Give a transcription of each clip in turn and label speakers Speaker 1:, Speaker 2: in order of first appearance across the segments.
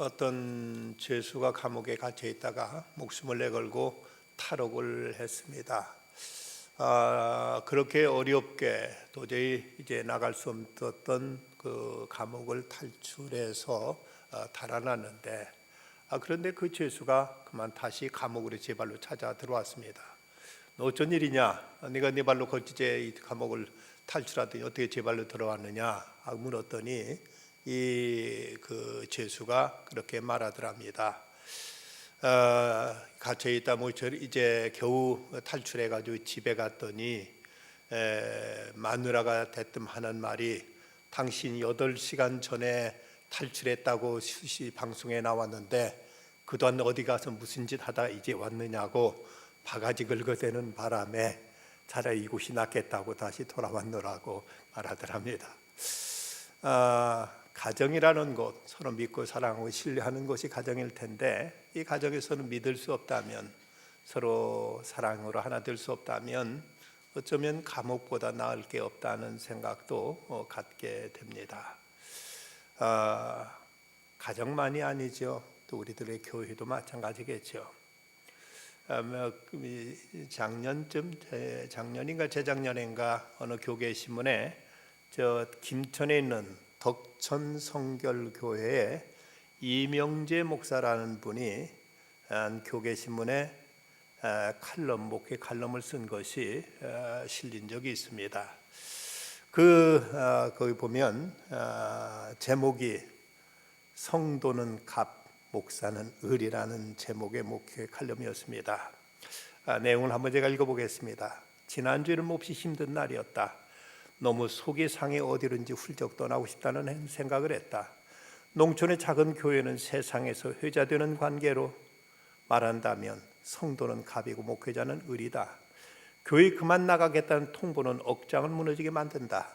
Speaker 1: 어떤 죄수가 감옥에 갇혀 있다가 목숨을 내걸고 탈옥을 했습니다. 그렇게 어렵게 도저히 이제 나갈 수 없었던 그 감옥을 탈출해서 달아났는데, 그런데 그 죄수가 그만 다시 감옥으로 제 발로 찾아 들어왔습니다. 너 어쩐 일이냐? 네가 네 발로 걸치제 이 감옥을 탈출하더니 어떻게 제 발로 들어왔느냐? 물었더니 그 죄수가 그렇게 말하더랍니다. 갇혀 있다 뭐 이제 겨우 탈출해가지고 집에 갔더니 마누라가 대뜸 하는 말이, 당신 8시간 전에 탈출했다고 수시 방송에 나왔는데 그동안 어디 가서 무슨 짓 하다 이제 왔느냐고 바가지 긁어대는 바람에 차라리 이곳이 낫겠다고 다시 돌아왔노라고 말하더랍니다. 가정이라는 곳, 서로 믿고 사랑하고 신뢰하는 것이 가정일 텐데, 이 가정에서는 믿을 수 없다면, 서로 사랑으로 하나 될 수 없다면 어쩌면 감옥보다 나을 게 없다는 생각도 갖게 됩니다. 가정만이 아니죠. 또 우리들의 교회도 마찬가지겠죠. 작년인가 재작년인가 어느 교계 신문에 김천에 있는 덕천 성결교회에 이명재 목사라는 분이 교계 신문에 목회 칼럼을 쓴 것이 실린 적이 있습니다. 거기 보면 제목이 성도는 갑, 목사는 을이라는 제목의 목회 칼럼이었습니다. 내용을 한번 제가 읽어보겠습니다. 지난주에는 몹시 힘든 날이었다. 너무 속이 상해 어디든지 훌쩍 떠나고 싶다는 생각을 했다. 농촌의 작은 교회는 세상에서 회자되는 관계로 말한다면 성도는 갑이고 목회자는 을이다. 교회 그만 나가겠다는 통보는 억장을 무너지게 만든다.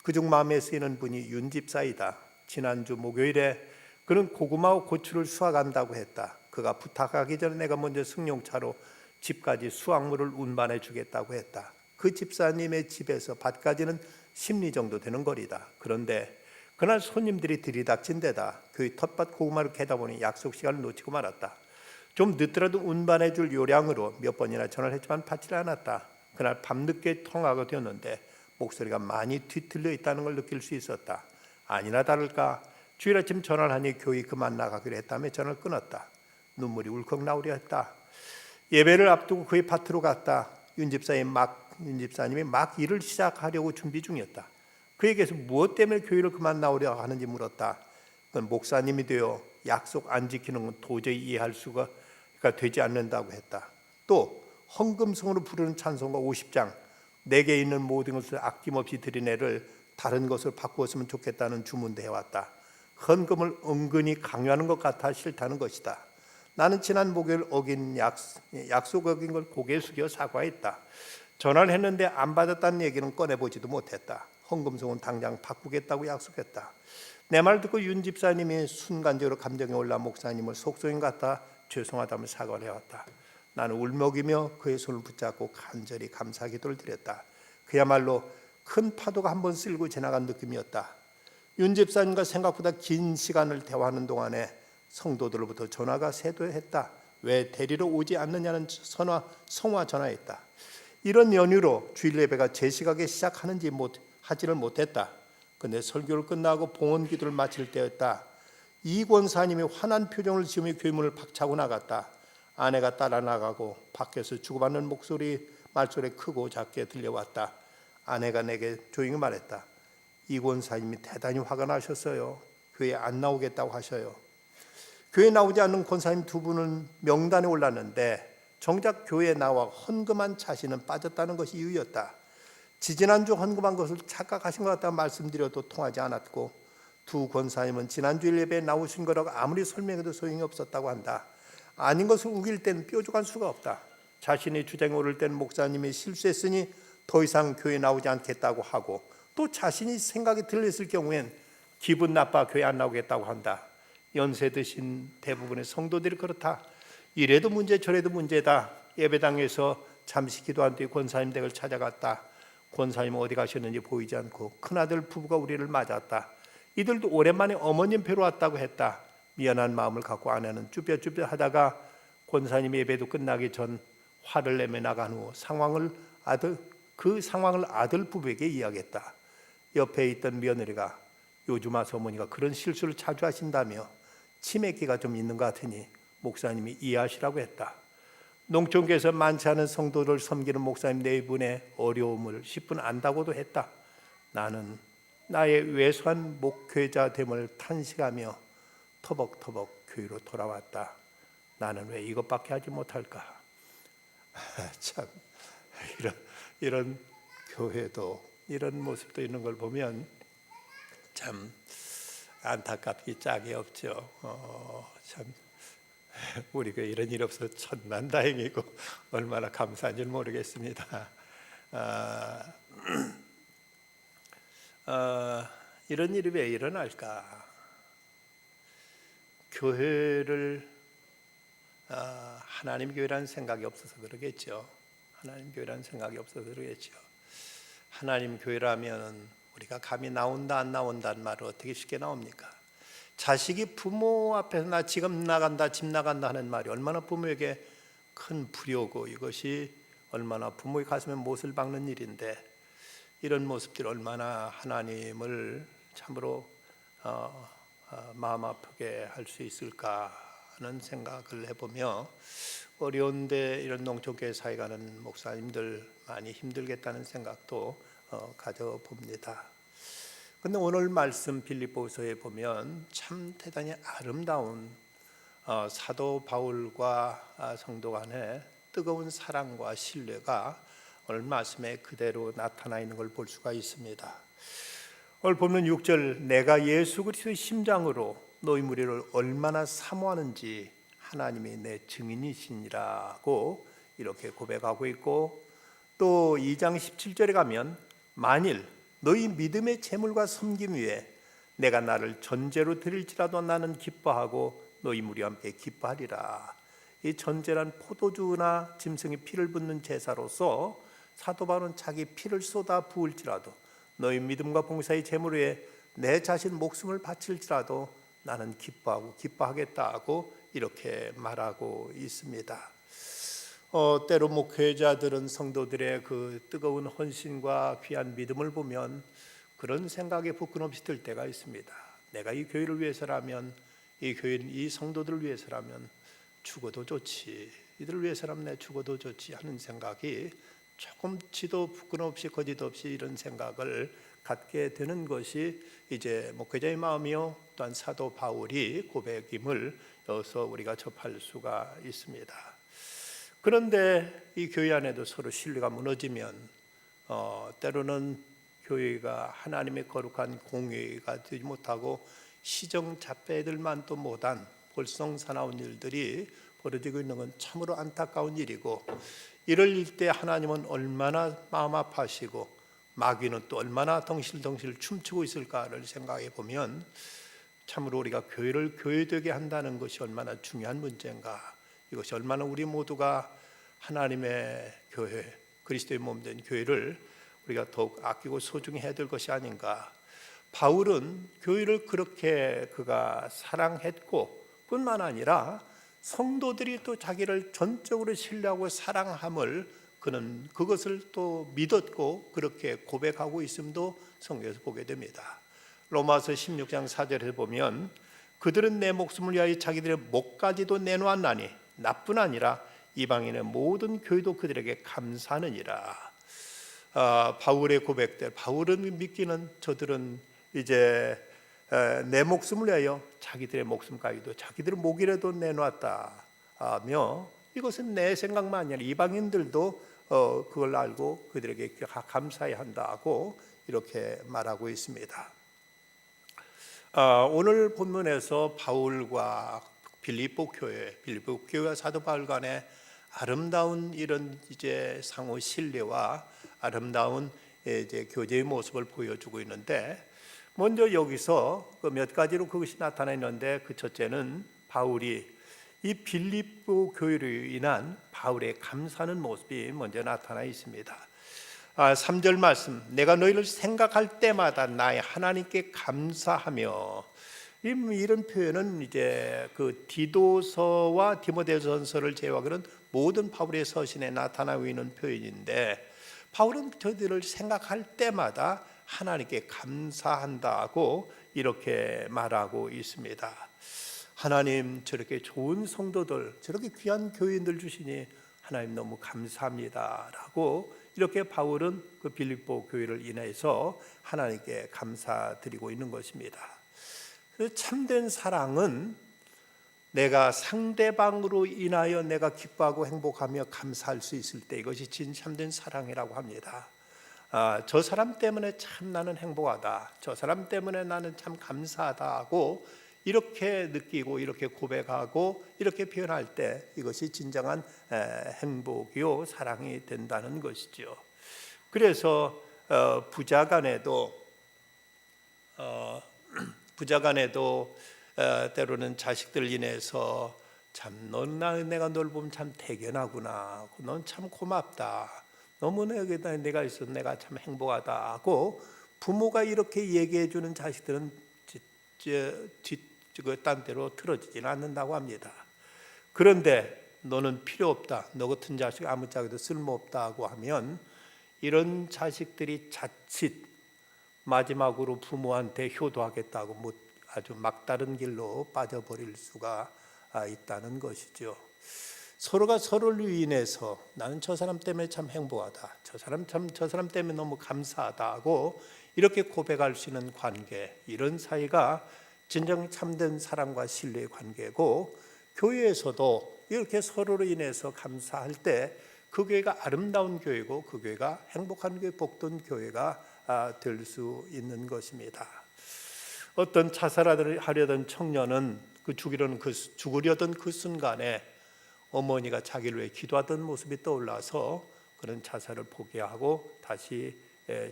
Speaker 1: 그중 마음에 쓰이는 분이 윤 집사이다. 지난주 목요일에 그는 고구마와 고추를 수확한다고 했다. 그가 부탁하기 전에 내가 먼저 승용차로 집까지 수확물을 운반해 주겠다고 했다. 그 집사님의 집에서 밭까지는 10리 정도 되는 거리다. 그런데 그날 손님들이 들이닥친 데다 교회 텃밭 고구마를 캐다 보니 약속 시간을 놓치고 말았다. 좀 늦더라도 운반해 줄 요량으로 몇 번이나 전화를 했지만 받지를 않았다. 그날 밤늦게 통화가 되었는데 목소리가 많이 뒤틀려 있다는 걸 느낄 수 있었다. 아니나 다를까 주일 아침 전화를 하니 교회 그만 나가기로 했다며 전화를 끊었다. 눈물이 울컥 나오려 했다. 예배를 앞두고 그의 밭으로 갔다. 윤 집사님이 막 일을 시작하려고 준비 중이었다. 그에게서 무엇 때문에 교회를 그만 나오려 하는지 물었다. 그건 목사님이 되어 약속 안 지키는 건 도저히 이해할 수가 되지 않는다고 했다. 또 헌금성으로 부르는 찬송가 50장, 내게 있는 모든 것을 아낌없이 드리네를 다른 것을 바꾸었으면 좋겠다는 주문도 해왔다. 헌금을 은근히 강요하는 것 같아 싫다는 것이다. 나는 지난 목요일 약속 어긴 걸 고개 숙여 사과했다. 전화를 했는데 안 받았다는 얘기는 꺼내보지도 못했다. 헌금성은 당장 바꾸겠다고 약속했다. 내 말 듣고 윤 집사님이 순간적으로 감정이 올라 목사님을 속속임 같아 죄송하다며 사과를 해왔다. 나는 울먹이며 그의 손을 붙잡고 간절히 감사 기도를 드렸다. 그야말로 큰 파도가 한번 쓸고 지나간 느낌이었다. 윤 집사님과 생각보다 긴 시간을 대화하는 동안에 성도들로부터 전화가 쇄도했다. 왜 데리러 오지 않느냐는 성화 전화했다. 이런 연유로 주일 예배가 제 시각에 하지를 못했다. 근데 설교를 끝나고 봉헌 기도를 마칠 때였다. 이 권사님이 환한 표정을 지으며 교회문을 박차고 나갔다. 아내가 따라 나가고 밖에서 주고받는 말소리 크고 작게 들려왔다. 아내가 내게 조용히 말했다. 이 권사님이 대단히 화가 나셨어요. 교회 안 나오겠다고 하셔요. 교회 나오지 않는 권사님 2분은 명단에 올랐는데 정작 교회에 나와 헌금한 자신은 빠졌다는 것이 이유였다. 지지난주 헌금한 것을 착각하신 것 같다고 말씀드려도 통하지 않았고, 2 권사님은 지난주 예배에 나오신 거라고 아무리 설명해도 소용이 없었다고 한다. 아닌 것을 우길 때는 뾰족한 수가 없다. 자신의 주장에 오를 때는 목사님이 실수했으니 더 이상 교회에 나오지 않겠다고 하고, 또 자신이 생각이 들렸을 경우엔 기분 나빠 교회 안 나오겠다고 한다. 연세 드신 대부분의 성도들이 그렇다. 이래도 문제 저래도 문제다. 예배당에서 잠시 기도한 뒤 권사님 댁을 찾아갔다. 권사님은 어디 가셨는지 보이지 않고 큰아들 부부가 우리를 맞았다. 이들도 오랜만에 어머님 뵈러 왔다고 했다. 미안한 마음을 갖고 아내는 쭈뼛쭈뼛 하다가 권사님 예배도 끝나기 전 화를 내며 나간 후 그 상황을 아들 부부에게 이야기했다. 옆에 있던 며느리가 요즘 와서 어머니가 그런 실수를 자주 하신다며 치매기가 좀 있는 것 같으니 목사님이 이해하시라고 했다. 농촌교회에서 많지 않은 성도를 섬기는 목사님 네 분의 어려움을 10분 안다고도 했다. 나는 나의 왜소한 목회자 됨을 탄식하며 터벅터벅 교회로 돌아왔다. 나는 왜 이것밖에 하지 못할까? 참 이런 교회도 이런 모습도 있는 걸 보면 참 안타깝기 짝이 없죠. 참 우리가 이런 일 없어서 천만다행이고 얼마나 감사한지 모르겠습니다. 이런 일이 왜 일어날까? 교회를 하나님 교회라는 생각이 없어서 그러겠죠. 하나님 교회라는 생각이 없어서 그러겠죠. 하나님 교회라면 우리가 감히 나온다 안 나온다는 말을 어떻게 쉽게 나옵니까? 자식이 부모 앞에서 나 지금 나간다 집 나간다 하는 말이 얼마나 부모에게 큰 불효고 이것이 얼마나 부모의 가슴에 못을 박는 일인데 이런 모습들이 얼마나 하나님을 참으로 마음 아프게 할 수 있을까 하는 생각을 해보며 어려운데 이런 농촌교회 사회 가는 목사님들 많이 힘들겠다는 생각도 가져봅니다. 근데 오늘 말씀 빌립보서에 보면 참 대단히 아름다운 사도 바울과 성도 간의 뜨거운 사랑과 신뢰가 오늘 말씀에 그대로 나타나 있는 걸 볼 수가 있습니다. 오늘 보면 6절 내가 예수 그리스도의 심장으로 너희 무리를 얼마나 사모하는지 하나님이 내 증인이시니라고 이렇게 고백하고 있고 또 2장 17절에 가면 만일 너희 믿음의 재물과 섬김 위에 내가 나를 전제로 드릴지라도 나는 기뻐하고 너희 무리와 함께 기뻐하리라. 이 전제란 포도주나 짐승의 피를 붓는 제사로서 사도 바울은 자기 피를 쏟아 부을지라도 너희 믿음과 봉사의 재물 위에 내 자신 목숨을 바칠지라도 나는 기뻐하고 기뻐하겠다고 이렇게 말하고 있습니다. 때로 목회자들은 성도들의 그 뜨거운 헌신과 귀한 믿음을 보면 그런 생각에 부끄럼 없이 들 때가 있습니다. 내가 이 교회를 위해서라면 이 성도들을 위해서라면 죽어도 좋지, 이들을 위해서라면 내 죽어도 좋지 하는 생각이 조금치도 부끄럼 없이 거짓 없이 이런 생각을 갖게 되는 것이 이제 목회자의 마음이요 또한 사도 바울이 고백임을 여기서 우리가 접할 수가 있습니다. 그런데 이 교회 안에도 서로 신뢰가 무너지면 때로는 교회가 하나님의 거룩한 공회가 되지 못하고 시정잡배들만도 못한 볼썽사나운 일들이 벌어지고 있는 건 참으로 안타까운 일이고 이럴 때 하나님은 얼마나 마음 아파하시고 마귀는 또 얼마나 덩실덩실 춤추고 있을까를 생각해 보면 참으로 우리가 교회를 교회되게 한다는 것이 얼마나 중요한 문제인가, 이것이 얼마나 우리 모두가 하나님의 교회, 그리스도의 몸된 교회를 우리가 더욱 아끼고 소중히 해야 될 것이 아닌가. 바울은 교회를 그렇게 그가 사랑했고 뿐만 아니라 성도들이 또 자기를 전적으로 신뢰하고 사랑함을 그는 그것을 또 믿었고 그렇게 고백하고 있음도 성경에서 보게 됩니다. 로마서 16장 4절에 보면 그들은 내 목숨을 위하여 자기들의 목까지도 내놓았나니 나뿐 아니라 이방인의 모든 교회도 그들에게 감사하느니라. 바울의 고백대 바울은 믿기는 저들은 이제 내 목숨을 위하여 자기들의 목숨까지도 자기들의 목이라도 내놓았다며 이것은 내 생각만 아니라 이방인들도 그걸 알고 그들에게 감사해야 한다고 이렇게 말하고 있습니다. 오늘 본문에서 바울과 빌립보 교회와 사도 바울 간의 아름다운 이런 이제 상호 신뢰와 아름다운 이제 교제의 모습을 보여주고 있는데 먼저 여기서 몇 가지로 그것이 나타나 있는데 그 첫째는 바울이 이 빌립보 교회로 인한 바울의 감사하는 모습이 먼저 나타나 있습니다. 3절 말씀 내가 너희를 생각할 때마다 나의 하나님께 감사하며 이런 표현은 이제 그 디도서와 디모데전서를 제외하고는 모든 바울의 서신에 나타나고 있는 표현인데, 바울은 저들을 생각할 때마다 하나님께 감사한다고 이렇게 말하고 있습니다. 하나님, 저렇게 좋은 성도들, 저렇게 귀한 교인들 주시니 하나님 너무 감사합니다라고 이렇게 바울은 그 빌립보 교회를 인해서 하나님께 감사드리고 있는 것입니다. 참된 사랑은 내가 상대방으로 인하여 내가 기뻐하고 행복하며 감사할 수 있을 때, 이것이 참된 사랑이라고 합니다. 저 사람 때문에 참 나는 행복하다, 저 사람 때문에 나는 참 감사하다 하고 이렇게 느끼고 이렇게 고백하고 이렇게 표현할 때, 이것이 진정한 행복이요 사랑이 된다는 것이죠. 그래서 부자간에도 때로는 자식들 인해서 참 내가 널 보면 참 대견하구나, 넌 참 고맙다, 너무 내가 있어서 내가 참 행복하다 하고 부모가 이렇게 얘기해 주는 자식들은 딴 데로 틀어지지는 않는다고 합니다. 그런데 너는 필요 없다, 너 같은 자식 아무짝에도 쓸모없다고 하면 이런 자식들이 자칫 마지막으로 부모한테 효도하겠다고 아주 막다른 길로 빠져버릴 수가 있다는 것이죠. 서로가 서로를 인해서 나는 저 사람 때문에 참 행복하다, 저 사람 때문에 너무 감사하다 하고 이렇게 고백할 수 있는 관계, 이런 사이가 진정 참된 사랑과 신뢰의 관계고, 교회에서도 이렇게 서로로 인해서 감사할 때 그 교회가 아름다운 교회고 그 교회가 행복한 교회, 복된 교회가 될 수 있는 것입니다. 어떤 자살하려던 청년은 죽으려던 그 순간에 어머니가 자기를 위해 기도하던 모습이 떠올라서 그런 자살을 포기하고 다시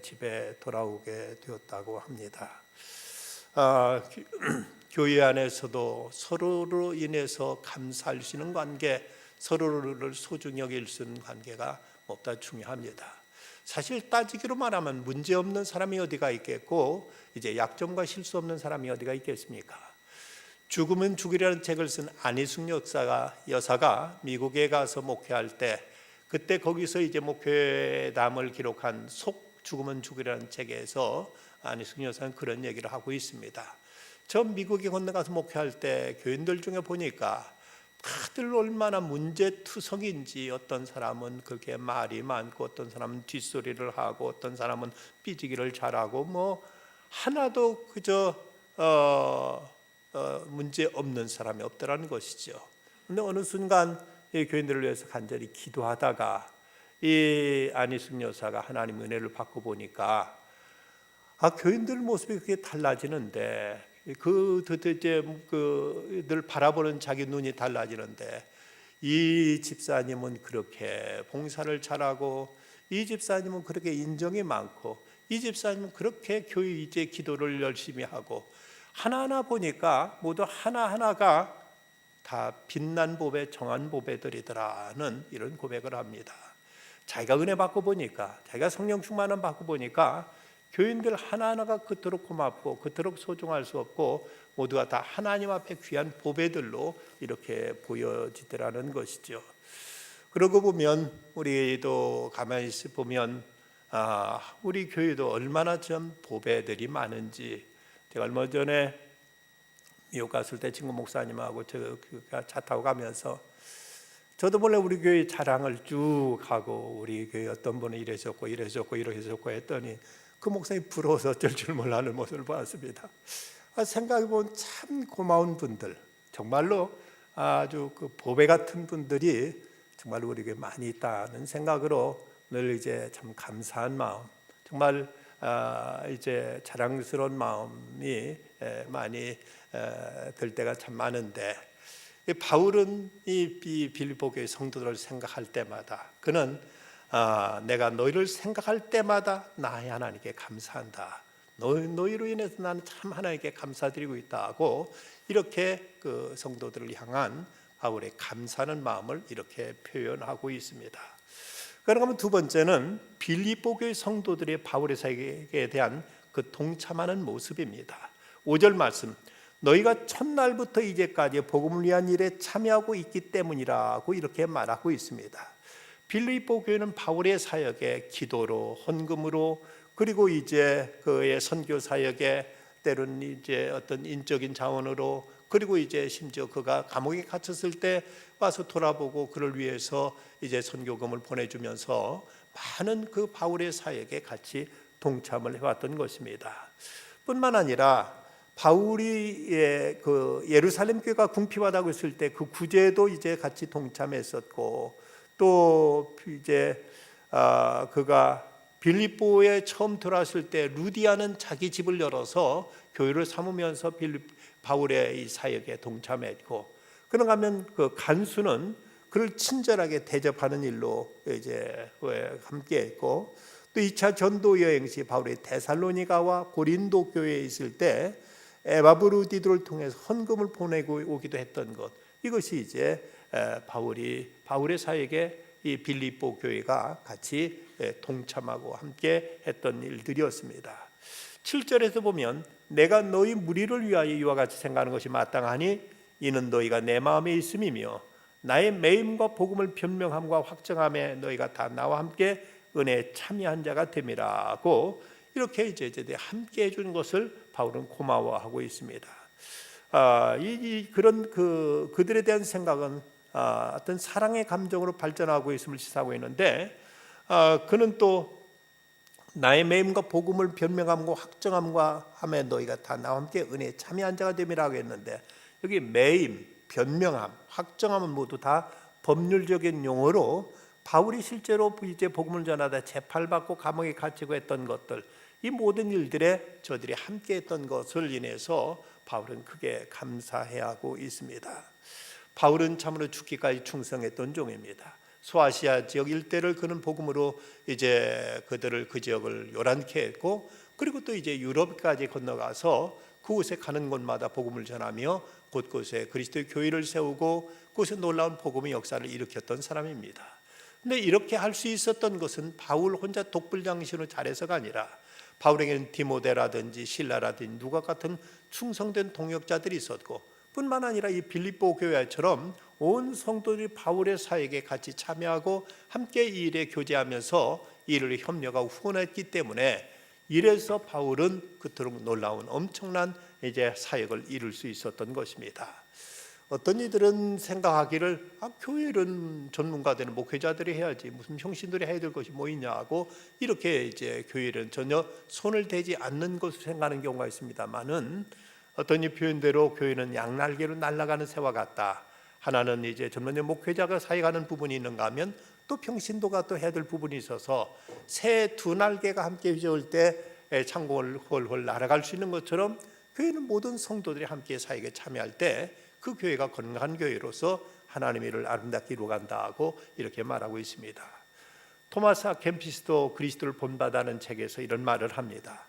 Speaker 1: 집에 돌아오게 되었다고 합니다. 교회 안에서도 서로로 인해서 감사할 수 있는 관계, 서로를 소중히 여길 수 있는 관계가 몹다 중요합니다. 사실 따지기로 말하면 문제 없는 사람이 어디가 있겠고 이제 약점과 실수 없는 사람이 어디가 있겠습니까? 죽으면 죽으리라는 책을 쓴 안희숙 여사가 미국에 가서 목회할 때, 그때 거기서 이제 목회담을 기록한 죽으면 죽으리라는 책에서 안희숙 여사는 그런 얘기를 하고 있습니다. 저 미국에 건너가서 목회할 때 교인들 중에 보니까 다들 얼마나 문제투성인지, 어떤 사람은 그렇게 말이 많고 어떤 사람은 뒷소리를 하고 어떤 사람은 삐지기를 잘하고 하나도 그저 문제 없는 사람이 없더라는 것이죠. 그런데 어느 순간 이 교인들을 위해서 간절히 기도하다가 이 안희숙 여사가 하나님 은혜를 받고 보니까 교인들 모습이 그렇게 달라지는데, 늘 바라보는 자기 눈이 달라지는데, 이 집사님은 그렇게 봉사를 잘하고, 이 집사님은 그렇게 인정이 많고, 이 집사님은 그렇게 교회 이제 기도를 열심히 하고, 하나하나 보니까 모두 하나하나가 다 빛난 보배, 정한 보배들이더라는 이런 고백을 합니다. 자기가 은혜 받고 보니까, 자기가 성령 충만을 받고 보니까 교인들 하나하나가 그토록 고맙고 그토록 소중할 수 없고 모두가 다 하나님 앞에 귀한 보배들로 이렇게 보여지더라는 것이죠. 그러고 보면 우리도 가만히 보면 우리 교회도 얼마나 좀 보배들이 많은지, 제가 얼마 전에 미국 갔을 때 친구 목사님하고 제가 차 타고 가면서 저도 몰래 우리 교회 자랑을 쭉 하고, 우리 교회 어떤 분은 이래졌고 했더니 그 목사님이 부러워서 어쩔 줄 몰라하는 모습을 보았습니다. 생각해보면 참 고마운 분들, 정말로 아주 그 보배 같은 분들이 정말 우리에게 많이 있다는 생각으로 늘 이제 참 감사한 마음, 정말 이제 자랑스러운 마음이 많이 들 때가 참 많은데, 바울은 이 빌립보 교회 성도들을 생각할 때마다 그는 내가 너희를 생각할 때마다 나의 하나님께 감사한다, 너희로 인해서 나는 참 하나님께 감사드리고 있다고 이렇게 그 성도들을 향한 바울의 감사하는 마음을 이렇게 표현하고 있습니다. 그러면 두 번째는 빌립보 교회 성도들의 바울의 사역에 대한 그 동참하는 모습입니다. 5절 말씀, 너희가 첫날부터 이제까지 복음을 위한 일에 참여하고 있기 때문이라고 이렇게 말하고 있습니다. 빌립보 교회는 바울의 사역에 기도로, 헌금으로, 그리고 이제 그의 선교 사역에 때로는 이제 어떤 인적인 자원으로, 그리고 이제 심지어 그가 감옥에 갇혔을 때 와서 돌아보고 그를 위해서 이제 선교금을 보내주면서 많은 그 바울의 사역에 같이 동참을 해왔던 것입니다. 뿐만 아니라 바울이 그 예루살렘 교회가 궁핍하다고 했을 때 그 구제도 이제 같이 동참했었고, 또 이제 그가 빌립보에 처음 들어왔을 때 루디아는 자기 집을 열어서 교회를 삼으면서 바울의 이 사역에 동참했고, 그런가 하면 그 간수는 그를 친절하게 대접하는 일로 이제 함께했고, 또 2차 전도 여행 시 바울이 데살로니가와 고린도 교회에 있을 때 에바브루디도를 통해서 헌금을 보내고 오기도 했던 것, 이것이 이제 바울의 사역에 이 빌립보 교회가 같이 동참하고 함께 했던 일들이었습니다. 7절에서 보면 내가 너희 무리를 위하여 이와 같이 생각하는 것이 마땅하니 이는 너희가 내 마음에 있음이며 나의 매임과 복음을 변명함과 확정함에 너희가 다 나와 함께 은혜에 참여한 자가 됨이라고 이렇게 이제 함께 해준 것을 바울은 고마워하고 있습니다. 그런 그들에 대한 생각은 어떤 사랑의 감정으로 발전하고 있음을 시사하고 있는데, 그는 또 나의 매임과 복음을 변명함과 확정함과 함에 너희가 다 나와 함께 은혜에 참여한 자가 됨이라고 했는데, 여기 매임, 변명함, 확정함은 모두 다 법률적인 용어로 바울이 실제로 이제 복음을 전하다 재판받고 감옥에 갇히고 했던 것들, 이 모든 일들에 저들이 함께했던 것을 인해서 바울은 크게 감사해야 하고 있습니다. 바울은 참으로 죽기까지 충성했던 종입니다. 소아시아 지역 일대를 그는 복음으로 이제 그 지역을 요란케 했고, 그리고 또 이제 유럽까지 건너가서 그곳에 가는 곳마다 복음을 전하며 곳곳에 그리스도의 교회를 세우고 그곳에 놀라운 복음의 역사를 일으켰던 사람입니다. 근데 이렇게 할 수 있었던 것은 바울 혼자 독불장신으로 잘해서가 아니라 바울에게는 디모데라든지 실라라든지 누가 같은 충성된 동역자들이 있었고, 뿐만 아니라 이 빌립보 교회처럼 온 성도들이 바울의 사역에 같이 참여하고 함께 이 일에 교제하면서 이 일을 협력하고 후원했기 때문에, 이래서 바울은 그토록 놀라운 엄청난 이제 사역을 이룰 수 있었던 것입니다. 어떤 이들은 생각하기를 교회는 전문가들은 목회자들이 해야지 무슨 형신들이 해야 될 것이 뭐 있냐고 이렇게 이제 교회는 전혀 손을 대지 않는 것으로 생각하는 경우가 있습니다만은, 어떤 이 표현대로 교회는 양날개로 날아가는 새와 같다. 하나는 이제 전문의 목회자가 사역하는 부분이 있는가 하면 또 평신도가 또 해야 될 부분이 있어서 새 두 날개가 함께 휘저을 때 창공을 훨훨 날아갈 수 있는 것처럼 교회는 모든 성도들이 함께 사역에 참여할 때 그 교회가 건강한 교회로서 하나님의 일을 아름답게 이루어간다고 이렇게 말하고 있습니다. 토마스 아 켐피스도 그리스도를 본받아는 책에서 이런 말을 합니다.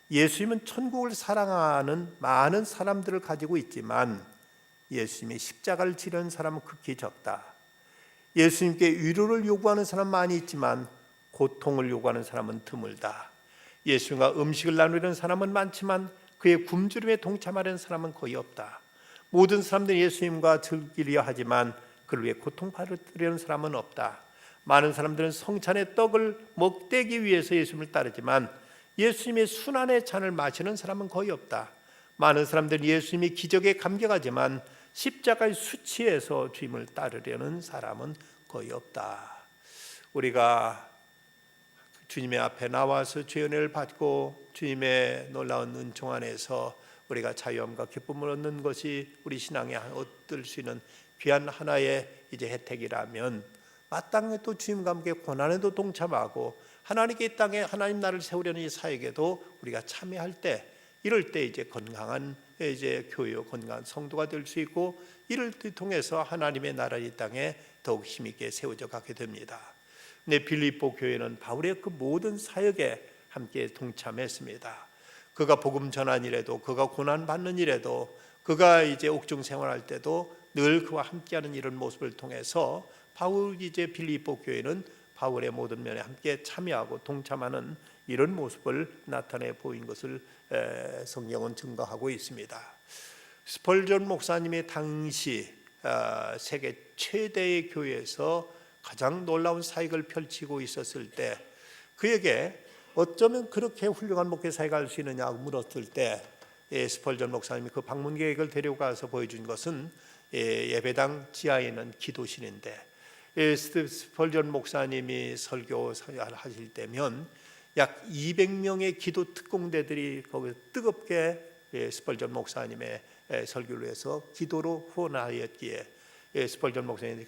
Speaker 1: 예수님은 천국을 사랑하는 많은 사람들을 가지고 있지만 예수님이 십자가를 지려는 사람은 극히 적다. 예수님께 위로를 요구하는 사람은 많이 있지만 고통을 요구하는 사람은 드물다. 예수님과 음식을 나누려는 사람은 많지만 그의 굶주림에 동참하려는 사람은 거의 없다. 모든 사람들이 예수님과 즐기려 하지만 그를 위해 고통받으려는 사람은 없다. 많은 사람들은 성찬의 떡을 먹되기 위해서 예수님을 따르지만 예수님의 순환의 잔을 마시는 사람은 거의 없다. 많은 사람들은 예수님이 기적에 감격하지만 십자가의 수치에서 주님을 따르려는 사람은 거의 없다. 우리가 주님의 앞에 나와서 주의 은혜를 받고 주님의 놀라운 은총 안에서 우리가 자유함과 기쁨을 얻는 것이 우리 신앙에 얻을 수 있는 귀한 하나의 이제 혜택이라면, 마땅히 또 주님과 함께 고난에도 동참하고 하나님께 이 땅에 하나님 나라를 세우려는 이 사역에도 우리가 참여할 때, 이럴 때 이제 건강한 이제 교회, 건강한 성도가 될 수 있고, 이를 통해서 하나님의 나라 이 땅에 더욱 힘있게 세워져 가게 됩니다. 네, 빌립보 교회는 바울의 그 모든 사역에 함께 동참했습니다. 그가 복음 전한 일에도, 그가 고난 받는 일에도, 그가 이제 옥중 생활할 때도 늘 그와 함께하는 이런 모습을 통해서 이제 빌립보 교회는 바울의 모든 면에 함께 참여하고 동참하는 이런 모습을 나타내 보인 것을 성경은 증거하고 있습니다. 스펄전 목사님의 당시 세계 최대의 교회에서 가장 놀라운 사역을 펼치고 있었을 때 그에게 어쩌면 그렇게 훌륭한 목회 사역을 할 수 있느냐고 물었을 때 스펄전 목사님이 그 방문 계획을 데려가서 보여준 것은 예배당 지하에 있는 기도실인데, 스펄전 목사님이 설교하실 때면 약 200명의 기도 특공대들이 거기서 뜨겁게 스펄전 목사님의 설교를 위해서 기도로 후원하였기에 스펄전 목사님이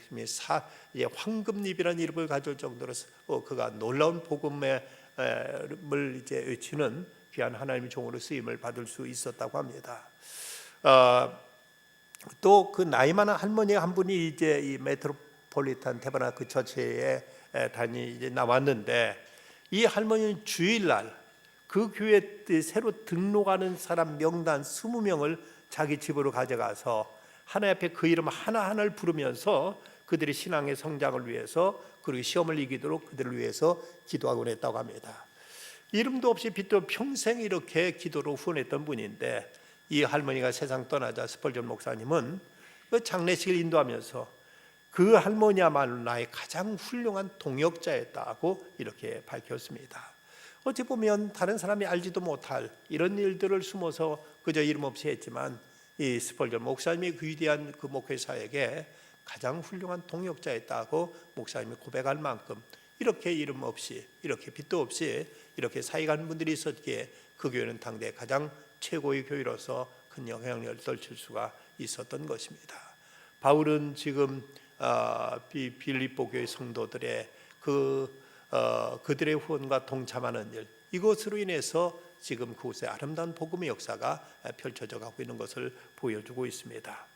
Speaker 1: 황금잎이라는 이름을 가질 정도로 그가 놀라운 복음을 이제 외치는 귀한 하나님의 종으로 쓰임을 받을 수 있었다고 합니다. 또 그 나이 많은 할머니 한 분이 이제 이 메트로폴리탄 태버나클 처치에 이제 나왔는데, 이 할머니는 주일날 그 교회 새로 등록하는 사람 명단 20명을 자기 집으로 가져가서 하나님 앞에 그 이름 하나하나를 부르면서 그들의 신앙의 성장을 위해서, 그리고 시험을 이기도록 그들을 위해서 기도하곤 했다고 합니다. 이름도 없이 빚도 평생 이렇게 기도로 후원했던 분인데, 이 할머니가 세상 떠나자 스펄전 목사님은 그 장례식을 인도하면서 그 할머니야말로 나의 가장 훌륭한 동역자였다고 이렇게 밝혔습니다. 어찌 보면 다른 사람이 알지도 못할 이런 일들을 숨어서 그저 이름 없이 했지만, 이 스펄전 목사님이 그 위대한 그 목회 사역에 가장 훌륭한 동역자였다고 목사님이 고백할 만큼 이렇게 이름 없이, 이렇게 빚도 없이 이렇게 사역하는 분들이 있었기에 그 교회는 당대 가장 최고의 교회로서 큰 영향력을 떨칠 수가 있었던 것입니다. 바울은 지금 빌립보 교회 성도들의 그들의 후원과 동참하는 일, 이것으로 인해서 지금 그곳에 아름다운 복음의 역사가 펼쳐져 가고 있는 것을 보여주고 있습니다.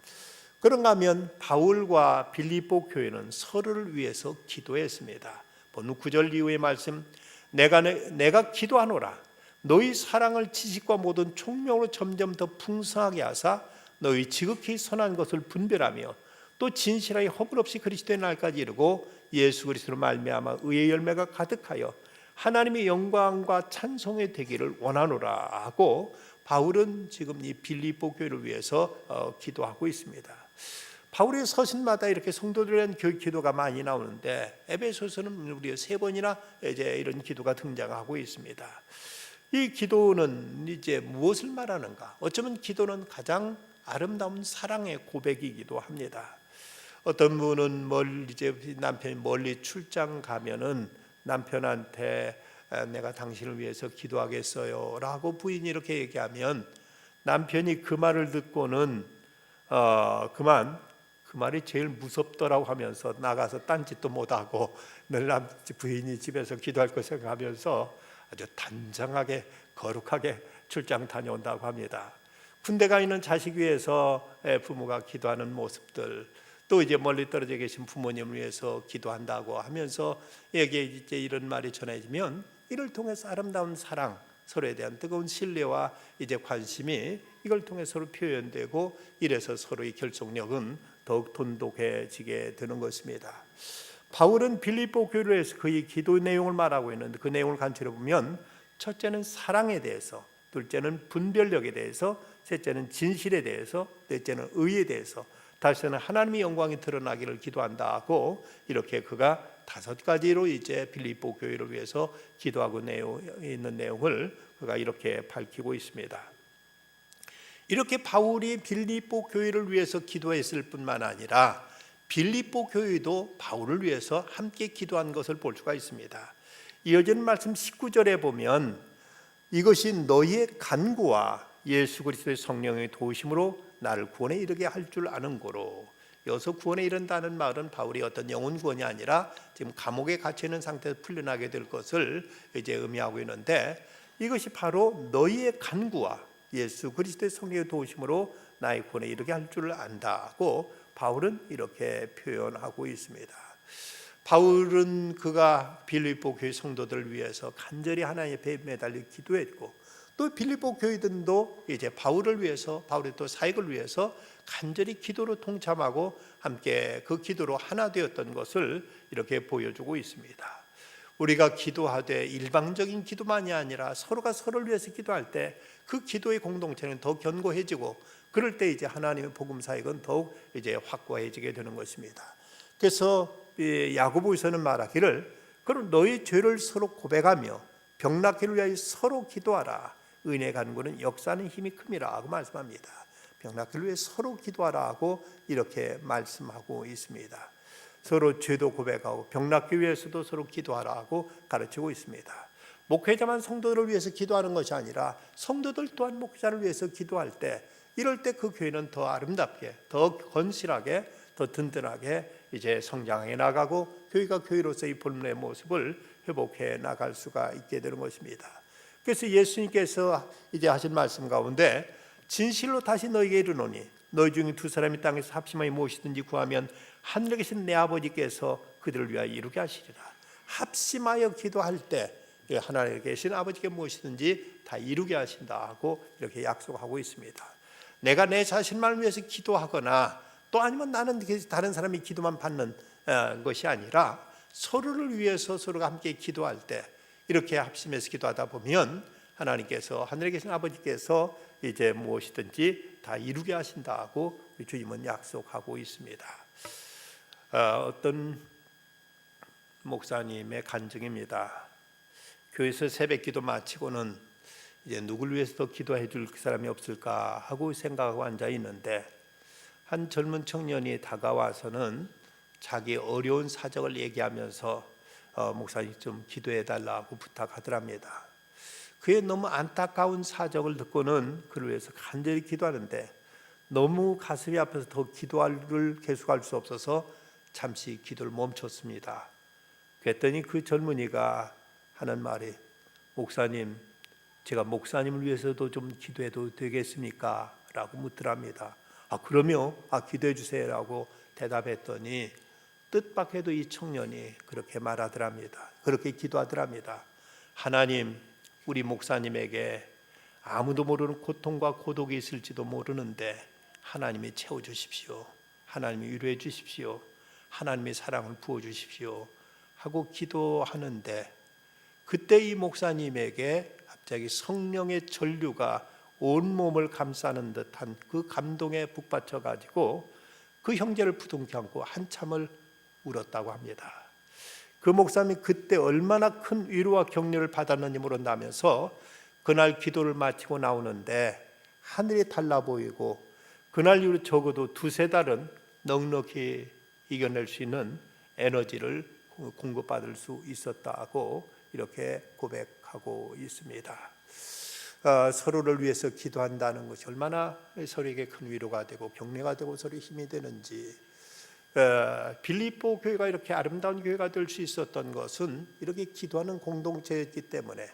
Speaker 1: 그런가 하면 바울과 빌립보 교회는 서로를 위해서 기도했습니다. 본문 9절 이후의 말씀, 내가 기도하노라. 너희 사랑을 지식과 모든 총명으로 점점 더 풍성하게 하사 너희 지극히 선한 것을 분별하며 또 진실하게 허물 없이 그리스도의 날까지 이르고 예수 그리스도로 말미암아 의의 열매가 가득하여 하나님의 영광과 찬송의 되기를 원하노라 하고, 바울은 지금 이 빌립보 교회를 위해서 기도하고 있습니다. 바울의 서신마다 이렇게 성도들에 대한 기도가 많이 나오는데, 에베소서는 우리가 3번이나 이제 이런 기도가 등장하고 있습니다. 이 기도는 이제 무엇을 말하는가? 어쩌면 기도는 가장 아름다운 사랑의 고백이기도 합니다. 어떤 분은 남편이 멀리 출장 가면은 남편한테 내가 당신을 위해서 기도하겠어요 라고 부인이 이렇게 얘기하면, 남편이 그 말을 듣고는 그 말이 제일 무섭더라고 하면서 나가서 딴짓도 못하고 늘 부인이 집에서 기도할 거 생각하면서 아주 단정하게 거룩하게 출장 다녀온다고 합니다. 군대 가 있는 자식 위해서 부모가 기도하는 모습들, 또 이제 멀리 떨어져 계신 부모님을 위해서 기도한다고 하면서 여기에 이제 이런 말이 전해지면, 이를 통해서 아름다운 사랑, 서로에 대한 뜨거운 신뢰와 이제 관심이 이걸 통해 서로 표현되고, 이래서 서로의 결속력은 더욱 돈독해지게 되는 것입니다. 바울은 빌립보 교회를 해서 그의 기도 내용을 말하고 있는데, 그 내용을 간추려 보면 첫째는 사랑에 대해서, 둘째는 분별력에 대해서, 셋째는 진실에 대해서, 넷째는 의에 대해서, 다시는 하나님의 영광이 드러나기를 기도한다 하고, 이렇게 그가 5가지로 이제 빌립보 교회를 위해서 기도하고 있는 내용을 그가 이렇게 밝히고 있습니다. 이렇게 바울이 빌립보 교회를 위해서 기도했을 뿐만 아니라 빌립보 교회도 바울을 위해서 함께 기도한 것을 볼 수가 있습니다. 이어지는 말씀 19절에 보면, 이것이 너희의 간구와 예수 그리스도의 성령의 도우심으로 나를 구원에 이르게 할 줄 아는 고로. 여기서 구원에 이른다는 말은 바울이 어떤 영혼 구원이 아니라 지금 감옥에 갇혀 있는 상태에서 풀려나게 될 것을 이제 의미하고 있는데, 이것이 바로 너희의 간구와 예수 그리스도의 성령의 도우심으로 나의 구원에 이르게 할 줄 안다고 바울은 이렇게 표현하고 있습니다. 바울은 그가 빌립보 교회 성도들을 위해서 간절히 하나님 앞에 매달려 기도했고, 또 빌립보 교회들도 이제 바울을 위해서, 바울의 또 사역을 위해서 간절히 기도로 동참하고 함께 그 기도로 하나 되었던 것을 이렇게 보여주고 있습니다. 우리가 기도하되 일방적인 기도만이 아니라 서로가 서로를 위해서 기도할 때 그 기도의 공동체는 더 견고해지고, 그럴 때 이제 하나님의 복음 사역은 더욱 이제 확고해지게 되는 것입니다. 그래서 야고보서는 말하기를, 그럼 너희 죄를 서로 고백하며 병낫기를 위하여 서로 기도하라. 은혜 간구는 역사하는 힘이 큼이라 하고 말씀합니다. 병낫기를 위해 서로 기도하라 하고 이렇게 말씀하고 있습니다. 서로 죄도 고백하고 병낫기 위해서도 서로 기도하라 하고 가르치고 있습니다. 목회자만 성도들을 위해서 기도하는 것이 아니라 성도들 또한 목회자를 위해서 기도할 때, 이럴 때 그 교회는 더 아름답게, 더 건실하게, 더 든든하게 이제 성장해 나가고 교회가 교회로서의 본래의 모습을 회복해 나갈 수가 있게 되는 것입니다. 그래서 예수님께서 이제 하신 말씀 가운데, 진실로 다시 너희에게 이르노니 너희 중에 두 사람이 땅에서 합심하여 무엇이든지 구하면 하늘에 계신 내 아버지께서 그들을 위하여 이루게 하시리라. 합심하여 기도할 때 하나님에 계신 아버지께 무엇이든지 다 이루게 하신다 하고 이렇게 약속하고 있습니다. 내가 내 자신만을 위해서 기도하거나 또 아니면 나는 다른 사람이 기도만 받는 것이 아니라 서로를 위해서 서로가 함께 기도할 때, 이렇게 합심해서 기도하다 보면 하나님께서, 하늘에 계신 아버지께서 이제 무엇이든지 다 이루게 하신다고 주님은 약속하고 있습니다. 어떤 목사님의 간증입니다. 교회에서 새벽기도 마치고는 이제 누굴 위해서 더 기도해 줄 사람이 없을까 하고 생각하고 앉아 있는데, 한 젊은 청년이 다가와서는 자기 어려운 사정을 얘기하면서 목사님 좀 기도해 달라고 부탁하더랍니다. 그의 너무 안타까운 사정을 듣고는 그를 위해서 간절히 기도하는데, 너무 가슴이 아파서 더 기도를 계속할 수 없어서 잠시 기도를 멈췄습니다. 그랬더니 그 젊은이가 하는 말이, 목사님, 제가 목사님을 위해서도 좀 기도해도 되겠습니까? 라고 묻더랍니다. 그럼요, 기도해 주세요라고 대답했더니 뜻밖에도 이 청년이 그렇게 말하더랍니다. 그렇게 기도하더랍니다. 하나님, 우리 목사님에게 아무도 모르는 고통과 고독이 있을지도 모르는데 하나님이 채워주십시오. 하나님이 위로해 주십시오. 하나님의 사랑을 부어주십시오 하고 기도하는데, 그때 이 목사님에게 갑자기 성령의 전류가 온몸을 감싸는 듯한 그 감동에 북받쳐 가지고 그 형제를 부둥켜 안고 한참을 울었다고 합니다. 그 목사님이 그때 얼마나 큰 위로와 격려를 받았는지 모른다면서 그날 기도를 마치고 나오는데 하늘이 달라 보이고, 그날 이후로 적어도 두세 달은 넉넉히 이겨낼 수 있는 에너지를 공급받을 수 있었다고 이렇게 고백하고 있습니다. 서로를 위해서 기도한다는 것이 얼마나 서로에게 큰 위로가 되고 격려가 되고 서로 힘이 되는지. 빌립보 교회가 이렇게 아름다운 교회가 될 수 있었던 것은 이렇게 기도하는 공동체였기 때문에,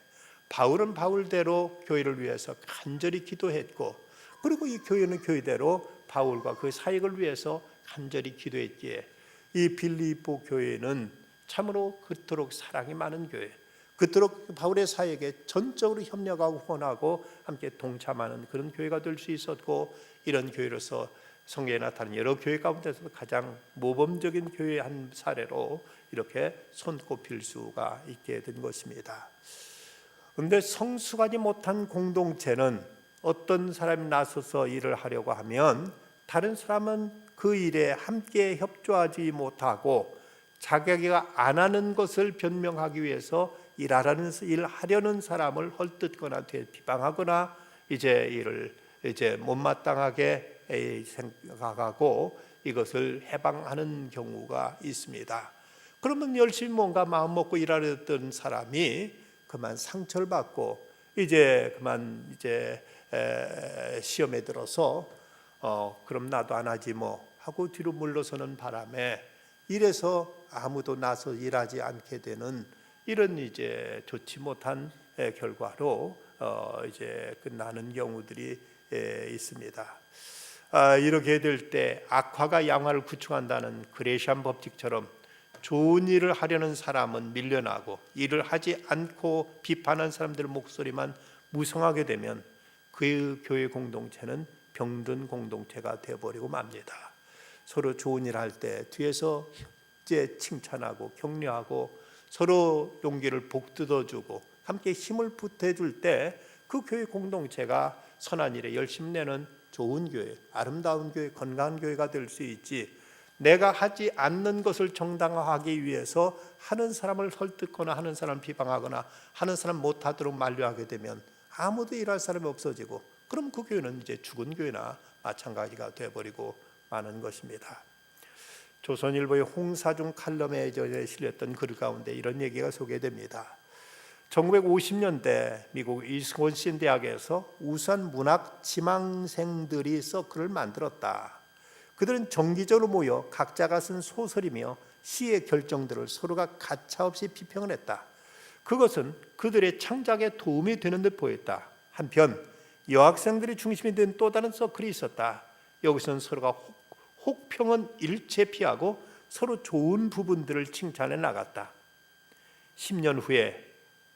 Speaker 1: 바울은 바울대로 교회를 위해서 간절히 기도했고, 그리고 이 교회는 교회대로 바울과 그 사역을 위해서 간절히 기도했기에 이 빌립보 교회는 참으로 그토록 사랑이 많은 교회, 그토록 바울의 사역에 전적으로 협력하고 후원하고 함께 동참하는 그런 교회가 될 수 있었고, 이런 교회로서 성경에 나타나는 여러 교회 가운데서도 가장 모범적인 교회의 한 사례로 이렇게 손꼽힐 수가 있게 된 것입니다. 그런데 성숙하지 못한 공동체는 어떤 사람이 나서서 일을 하려고 하면 다른 사람은 그 일에 함께 협조하지 못하고 자기가 안 하는 것을 변명하기 위해서 일하려는 사람을 헐뜯거나 비방하거나 일을 못마땅하게 생각하고 이것을 해방하는 경우가 있습니다. 그러면 열심히 뭔가 마음 먹고 일하려던 사람이 그만 상처를 받고 그만 시험에 들어서 그럼 나도 안 하지 뭐 하고 뒤로 물러서는 바람에 이래서 아무도 나서 일하지 않게 되는 이런 좋지 못한 결과로 끝나는 경우들이 있습니다. 이렇게 될 때 악화가 양화를 구축한다는 그레시안 법칙처럼 좋은 일을 하려는 사람은 밀려나고 일을 하지 않고 비판하는 사람들의 목소리만 무성하게 되면 그 교회 공동체는 병든 공동체가 되어버리고 맙니다. 서로 좋은 일 할 때 뒤에서 칭찬하고 격려하고 서로 용기를 북돋워주고 함께 힘을 보태줄 때 그 교회 공동체가 선한 일에 열심 내는 좋은 교회, 아름다운 교회, 건강한 교회가 될 수 있지, 내가 하지 않는 것을 정당화하기 위해서 하는 사람을 설득거나 하는 사람을 비방하거나 하는 사람 못하도록 만류하게 되면 아무도 일할 사람이 없어지고, 그럼 그 교회는 이제 죽은 교회나 마찬가지가 되어버리고 마는 것입니다. 조선일보의 홍사중 칼럼에 실렸던 글 가운데 이런 얘기가 소개됩니다. 1950년대 미국 위스콘신 대학에서 우수한 문학 지망생들이 서클을 만들었다. 그들은 정기적으로 모여 각자가 쓴 소설이며 시의 결정들을 서로가 가차없이 비평을 했다. 그것은 그들의 창작에 도움이 되는 듯 보였다. 한편 여학생들이 중심이 된 또 다른 서클이 있었다. 여기서는 서로가 혹평은 일체 피하고 서로 좋은 부분들을 칭찬해 나갔다. 10년 후에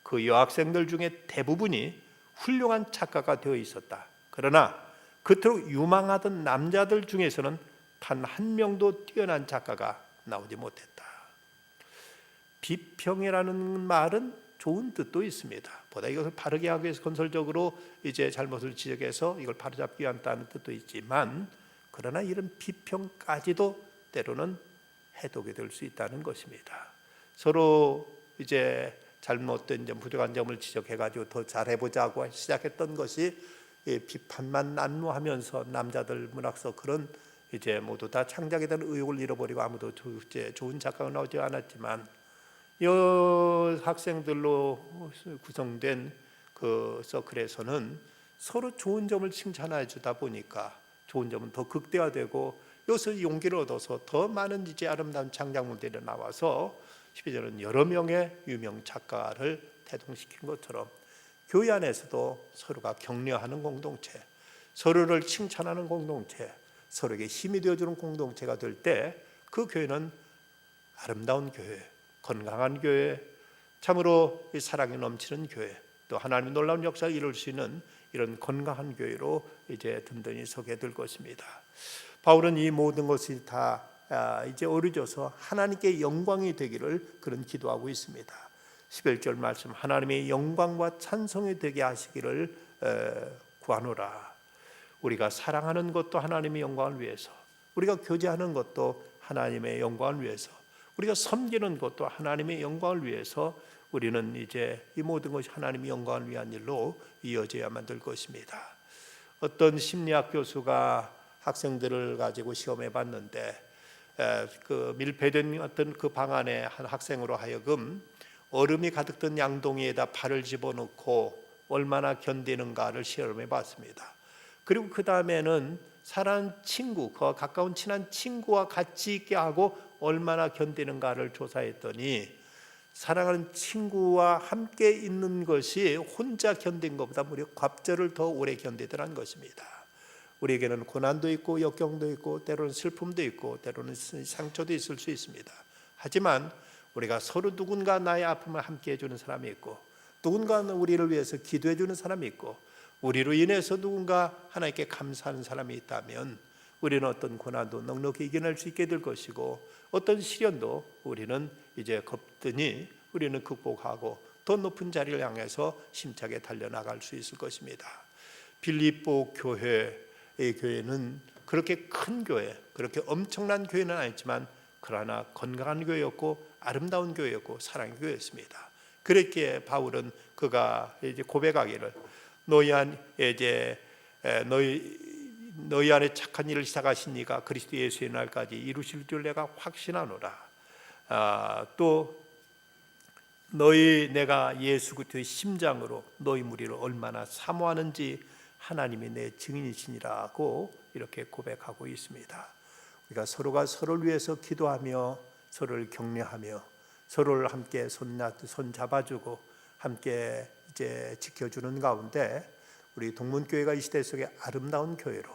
Speaker 1: 그 여학생들 중에 대부분이 훌륭한 작가가 되어 있었다. 그러나 그토록 유망하던 남자들 중에서는 단 한 명도 뛰어난 작가가 나오지 못했다. 비평이라는 말은 좋은 뜻도 있습니다. 보다 이것을 바르게 하기 위해서 건설적으로 이제 잘못을 지적해서 이걸 바로잡기 위한 뜻도 있지만, 그러나 이런 비평까지도 때로는 해독이 될 수 있다는 것입니다. 서로 이제 잘못된 점, 부족한 점을 지적해가지고 더 잘해보자고 시작했던 것이 비판만 난무하면서 남자들 문학서 그런 이제 모두 다 창작에 대한 의욕을 잃어버리고 아무도 이제 좋은 작가가 나오지 않았지만, 학생들로 구성된 그 서클에서는 서로 좋은 점을 칭찬해 주다 보니까 좋은 점은 더 극대화되고, 여기서 용기를 얻어서 더 많은 이제 아름다운 창작물들이 나와서 12절은 여러 명의 유명 작가를 태동시킨 것처럼 교회 안에서도 서로가 격려하는 공동체, 서로를 칭찬하는 공동체, 서로에게 힘이 되어주는 공동체가 될 때 그 교회는 아름다운 교회, 건강한 교회, 참으로 사랑이 넘치는 교회, 또 하나님의 놀라운 역사를 이룰 수 있는 이런 건강한 교회로 이제 든든히 서게 될 것입니다. 바울은 이 모든 것이 다 이제 어루져서 하나님께 영광이 되기를 그런 기도하고 있습니다. 11절 말씀, 하나님의 영광과 찬송이 되게 하시기를 구하노라. 우리가 사랑하는 것도 하나님의 영광을 위해서, 우리가 교제하는 것도 하나님의 영광을 위해서, 우리가 섬기는 것도 하나님의 영광을 위해서 우리는 이제 이 모든 것이 하나님의 영광을 위한 일로 이어져야만 될 것입니다. 어떤 심리학 교수가 학생들을 가지고 시험해 봤는데, 그 밀폐된 어떤 그 방 안에 한 학생으로 하여금 얼음이 가득 든 양동이에다 발을 집어넣고 얼마나 견디는가를 시험해 봤습니다. 그리고 그 다음에는 사랑하는 친구, 그와 가까운 친한 친구와 같이 있게 하고 얼마나 견디는가를 조사했더니, 사랑하는 친구와 함께 있는 것이 혼자 견딘 것보다 무려 갑절을 더 오래 견디더라는 것입니다. 우리에게는 고난도 있고 역경도 있고 때로는 슬픔도 있고 때로는 상처도 있을 수 있습니다. 하지만 우리가 서로 누군가 나의 아픔을 함께 해주는 사람이 있고, 누군가 우리를 위해서 기도해 주는 사람이 있고, 우리로 인해서 누군가 하나님께 감사하는 사람이 있다면 우리는 어떤 고난도 넉넉히 이겨낼 수 있게 될 것이고, 어떤 시련도 우리는 이제 겁더니 우리는 극복하고 더 높은 자리를 향해서 힘차게 달려나갈 수 있을 것입니다. 빌립보 교회의 교회는 그렇게 큰 교회, 그렇게 엄청난 교회는 아니지만 그러나 건강한 교회였고 아름다운 교회였고 사랑의 교회였습니다. 그렇기에 바울은 그가 이제 고백하기를, 너희 안에 착한 일을 시작하신 이가 그리스도 예수의 날까지 이루실 줄 내가 확신하노라. 또 내가 예수 그리스도의 심장으로 너희 무리를 얼마나 사모하는지 하나님이 내 증인이시니라고 이렇게 고백하고 있습니다. 우리가 서로가 서로를 위해서 기도하며 서로를 격려하며 서로를 함께 손 잡아주고 함께 이제 지켜주는 가운데, 우리 동문교회가 이 시대 속에 아름다운 교회로,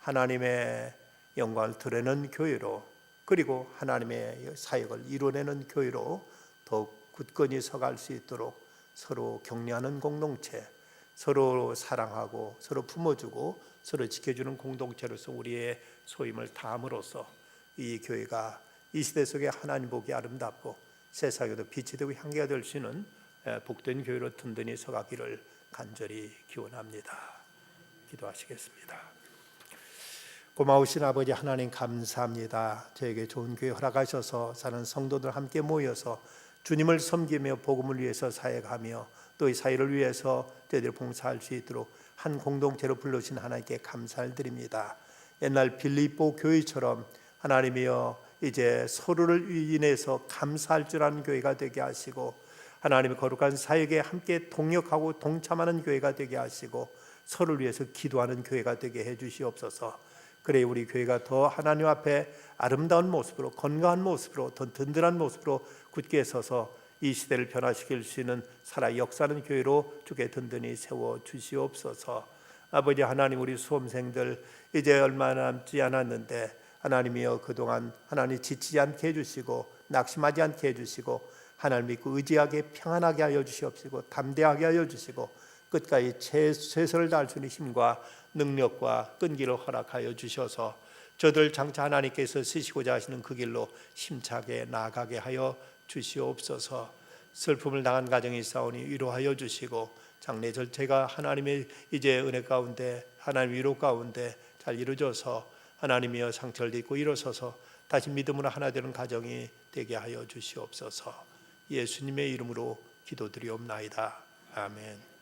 Speaker 1: 하나님의 영광을 드러내는 교회로, 그리고 하나님의 사역을 이루어내는 교회로 더욱 굳건히 서갈 수 있도록 서로 격려하는 공동체, 서로 사랑하고 서로 품어주고 서로 지켜주는 공동체로서 우리의 소임을 다함으로써 이 교회가 이 시대 속에 하나님 보기 아름답고 세상에도 빛이 되고 향기가 될 수 있는 복된 교회로 든든히 서가기를 간절히 기원합니다. 기도하시겠습니다. 고마우신 아버지 하나님 감사합니다. 저에게 좋은 교회 허락하셔서 사는 성도들 함께 모여서 주님을 섬기며 복음을 위해서 사역하며 또 이 사회를 위해서 저희들이 봉사할 수 있도록 한 공동체로 불러주신 하나님께 감사를 드립니다. 옛날 빌립보 교회처럼 하나님이여 이제 서로를 인해서 감사할 줄 아는 교회가 되게 하시고 하나님의 거룩한 사역에 함께 동역하고 동참하는 교회가 되게 하시고 서로를 위해서 기도하는 교회가 되게 해 주시옵소서. 그래 우리 교회가 더 하나님 앞에 아름다운 모습으로 건강한 모습으로 더 든든한 모습으로 굳게 서서 이 시대를 변화시킬 수 있는 살아 역사하는 교회로 주께 든든히 세워 주시옵소서. 아버지 하나님 우리 수험생들 이제 얼마 남지 않았는데 하나님이여 그동안 하나님 지치지 않게 해주시고 낙심하지 않게 해주시고 하나님 믿고 의지하게 평안하게 하여 주시옵시고 담대하게 하여 주시고 끝까지 최선을 다할 수 있는 힘과 능력과 끈기를 허락하여 주셔서 저들 장차 하나님께서 쓰시고자 하시는 그 길로 힘차게 나아가게 하여 주시옵소서. 슬픔을 당한 가정이 있사오니 위로하여 주시고 장래 절체가 하나님의 이제 은혜 가운데 하나님 위로 가운데 잘 이루어져서 하나님이여 상처를 입고 일어서서 다시 믿음으로 하나 되는 가정이 되게 하여 주시옵소서. 예수님의 이름으로 기도드리옵나이다. 아멘.